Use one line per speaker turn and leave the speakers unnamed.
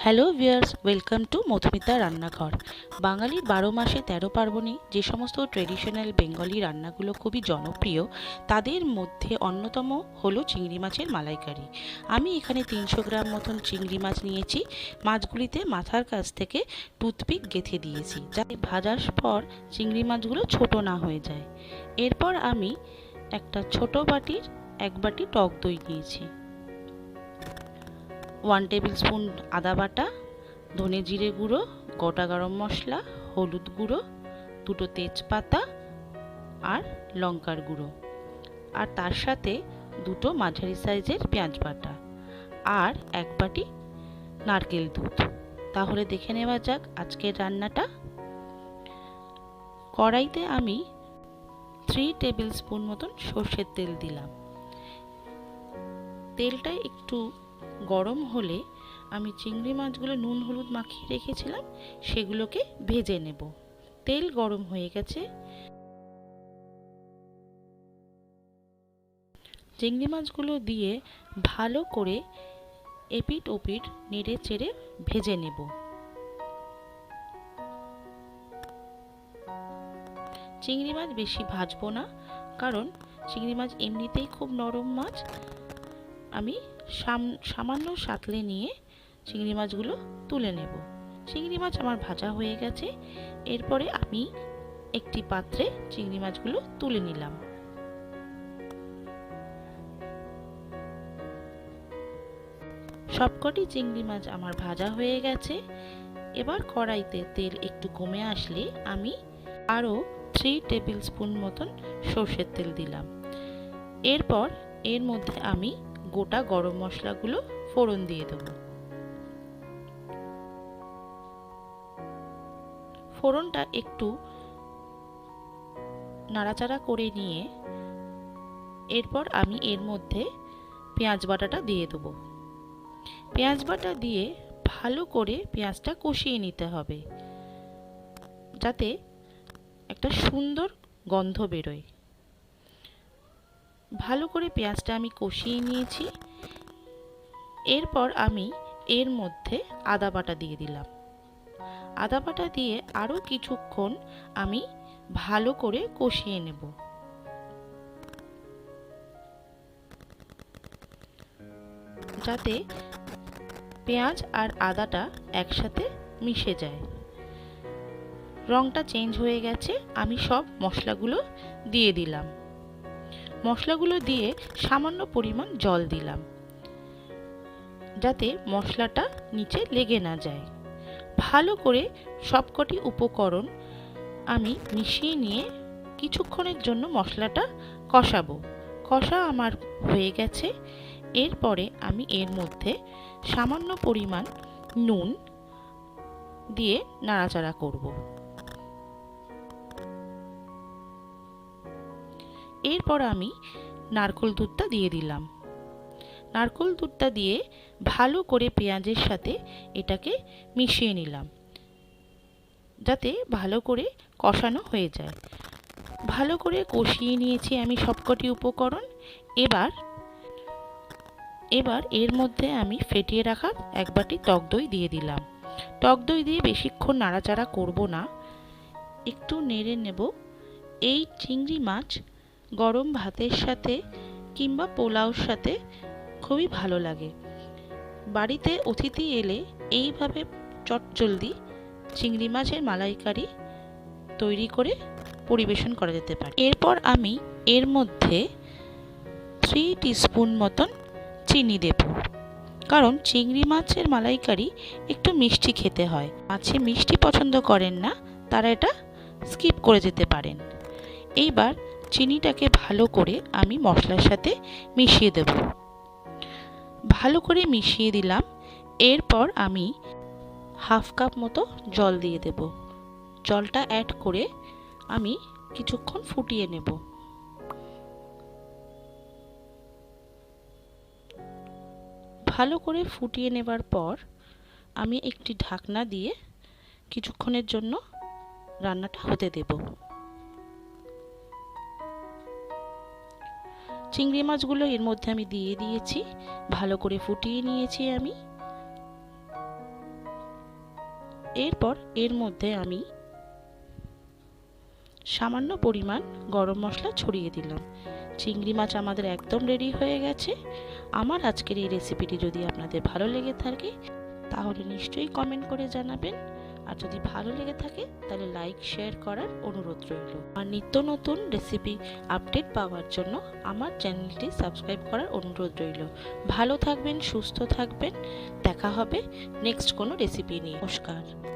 Hello viewers, welcome to Madhumita রান্নাঘর। বাঙালির 12 মাসে 13 পার্বণে যে সমস্ত ট্রেডিশনাল বেঙ্গলি রান্নাগুলো খুবই জনপ্রিয়, তাদের মধ্যে অন্যতম হলো চিংড়ি মাছের মালাইকারি। আমি এখানে 300 গ্রাম মতন চিংড়ি মাছ নিয়েছি। মাছগুলিতে মাথার কাছ থেকে টুথপিক গেঁথে দিয়েছি, যাতে ভাজার পর চিংড়ি মাছগুলো ছোট না হয়ে যায়। এরপর আমি একটা ছোট বাটির 1 বাটি টক দই নিয়েছি, 1 টেবিল স্পুন আদা বাটা, ধনে জিরে গুঁড়ো, গোটা গরম মশলা, হলুদ গুঁড়ো, 2টো তেজপাতা আর লঙ্কার গুঁড়ো, আর তার সাথে 2টো মাঝারি সাইজের পেঁয়াজ বাটা আর 1 বাটি নারকেল দুধ। তাহলে দেখে নেওয়া যাক আজকের রান্নাটা। কড়াইতে আমি 3 টেবিল স্পুন মতন সর্ষের তেল দিলাম। তেলটা একটু গরম হলে আমি চিংড়ি মাছগুলো নুন হলুদ মাখিয়ে রেখেছিলাম, সেগুলোকে ভেজে নেব। তেল গরম হয়ে গেছে। চিংড়ি মাছগুলো দিয়ে ভালো করে এপিট ওপিট নেড়ে চেড়ে ভেজে নেব। চিংড়ি মাছ বেশি ভাজবো না, কারণ চিংড়ি মাছ এমনিতেই খুব নরম মাছ। আমি সামান্য সাঁতলে নিয়ে চিংড়ি মাছগুলো তুলে নেব। চিংড়ি মাছ আমার ভাজা হয়ে গেছে। এরপরে আমি একটি পাত্রে চিংড়ি মাছগুলো তুলে নিলাম। সবকটি চিংড়ি মাছ আমার ভাজা হয়ে গেছে। এবার কড়াইতে তেল একটু কমে আসলে আমি আরও 3 টেবিল স্পুন মতন সর্ষের তেল দিলাম। এরপর এর মধ্যে আমি গোটা গরম মশলাগুলো ফোড়ন দিয়ে দেব। ফোড়নটা একটু নাড়াচাড়া করে নিয়ে এরপর আমি এর মধ্যে পেঁয়াজ বাটাটা দিয়ে দেব। পেঁয়াজ বাটা দিয়ে ভালো করে পেঁয়াজটা কষিয়ে নিতে হবে, যাতে একটা সুন্দর গন্ধ বেরোয়। ভালো করে পেঁয়াজটা আমি কষিয়ে নিয়েছি। এরপর আমি এর মধ্যে আদা বাটা দিয়ে দিলাম। আদা বাটা দিয়ে আরও কিছুক্ষণ আমি ভালো করে কষিয়ে নেব। যাতে পেঁয়াজ আর আদাটা একসাথে মিশে যায়। রংটা চেঞ্জ হয়ে গেছে। আমি সব মশলাগুলো দিয়ে দিলাম। মশলাগুলো দিয়ে সামান্য পরিমাণ জল দিলাম, যাতে মশলাটা নিচে লেগে না যায়। ভালো করে সবকটি উপকরণ আমি মিশিয়ে নিয়ে কিছুক্ষণের জন্য মশলাটা কষাবো। কষা আমার হয়ে গেছে। এরপরে আমি এর মধ্যে সামান্য পরিমাণ নুন দিয়ে নাড়াচাড়া করব। এরপর আমি নারকেল দুধটা দিয়ে দিলাম। নারকেল দুধটা দিয়ে ভালো করে পেঁয়াজের সাথে এটাকে মিশিয়ে নিলাম, যাতে ভালো করে কষানো হয়ে যায়। ভালো করে কষিয়ে নিয়েছি আমি সবকটি উপকরণ। এবার এর মধ্যে আমি ফেটিয়ে রাখা 1 বাটি টক দই দিয়ে দিলাম। টক দই দিয়ে বেশিক্ষণ নাড়াচাড়া করব না, একটু নেড়ে নেব। এই চিংড়ি মাছ গরম ভাতের সাথে কিংবা পোলাওর সাথে খুবই ভালো লাগে। বাড়িতে অতিথি এলে এইভাবে চটজলদি চিংড়ি মাছের মালাইকারি তৈরি করে পরিবেশন করা যেতে পারে। এরপর আমি এর মধ্যে 3 টিস্পুন মতন চিনি দেব, কারণ চিংড়ি মাছের মালাইকারি একটু মিষ্টি খেতে হয়। মাছে মিষ্টি পছন্দ করেন না, তারা এটা স্কিপ করে যেতে পারেন। এইবার চিনিটাকে ভালো করে আমি মশলার সাথে মিশিয়ে দেব। ভালো করে মিশিয়ে দিলাম। এরপর আমি হাফ কাপ মতো জল দিয়ে দেব। জলটা অ্যাড করে আমি কিছুক্ষণ ফুটিয়ে নেব। ভালো করে ফুটিয়ে নেবার পর আমি একটি ঢাকনা দিয়ে কিছুক্ষণের জন্য রান্নাটা হতে দেব। চিংড়ি মাছগুলো এর মধ্যে আমি দিয়ে দিয়েছি। ভালো করে ফুটিয়ে নিয়েছি আমি। এরপর এর মধ্যে আমি সামান্য পরিমাণ গরম মশলা ছড়িয়ে দিলাম। চিংড়ি মাছ আমাদের একদম রেডি হয়ে গেছে। আমার আজকের এই রেসিপিটি যদি আপনাদের ভালো লেগে থাকে তাহলে নিশ্চয়ই কমেন্ট করে জানাবেন, আর যদি ভালো লেগে থাকে তাহলে লাইক শেয়ার করার অনুরোধ রইল। আর নিত্য নতুন রেসিপি আপডেট পাওয়ার জন্য আমার চ্যানেলটি সাবস্ক্রাইব করার অনুরোধ রইল। ভালো থাকবেন, সুস্থ থাকবেন, দেখা হবে নেক্সট কোনো রেসিপি নিয়ে। নমস্কার।